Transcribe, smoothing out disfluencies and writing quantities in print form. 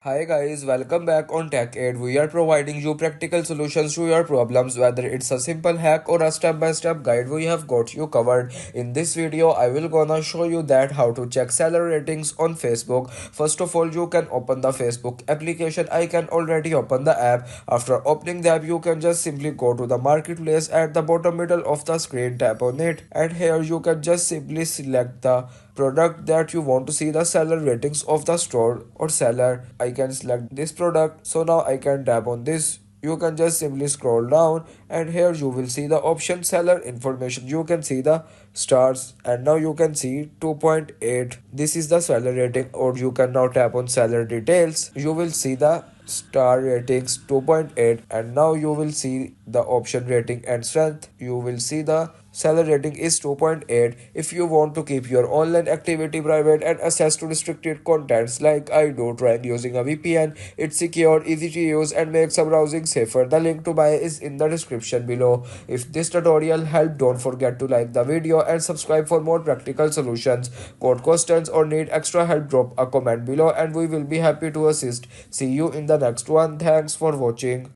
Hi guys, welcome back on Tech Aid. We are providing you practical solutions to your problems, whether it's a simple hack or a step-by-step guide. We have got you covered. In this video, I will gonna show you that how to check seller ratings on Facebook. First of all, you can open the Facebook application. I can already open the app. After opening the app, you can just simply go to the marketplace at the bottom middle of the screen. Tap on it, and here you can just simply select the product that you want to see the seller ratings of the store or seller. I can select this product, so now I can tap on this. You can just simply scroll down, and here you will see the option seller information. You can see the stars, and now you can see 2.8. This is the seller rating. Or you can now tap on seller details. You will see the star ratings 2.8, and now you will see the option rating and strength. You will see the seller rating is 2.8. If you want to keep your online activity private and access to restricted contents like I do, trying using a VPN. It's secure, easy to use, and makes some browsing safer. The link to buy is in the description below. If this tutorial helped, don't forget to like the video and subscribe for more practical solutions. Got questions or need extra help, drop a comment below and we will be happy to assist. See you in the next one. Thanks for watching.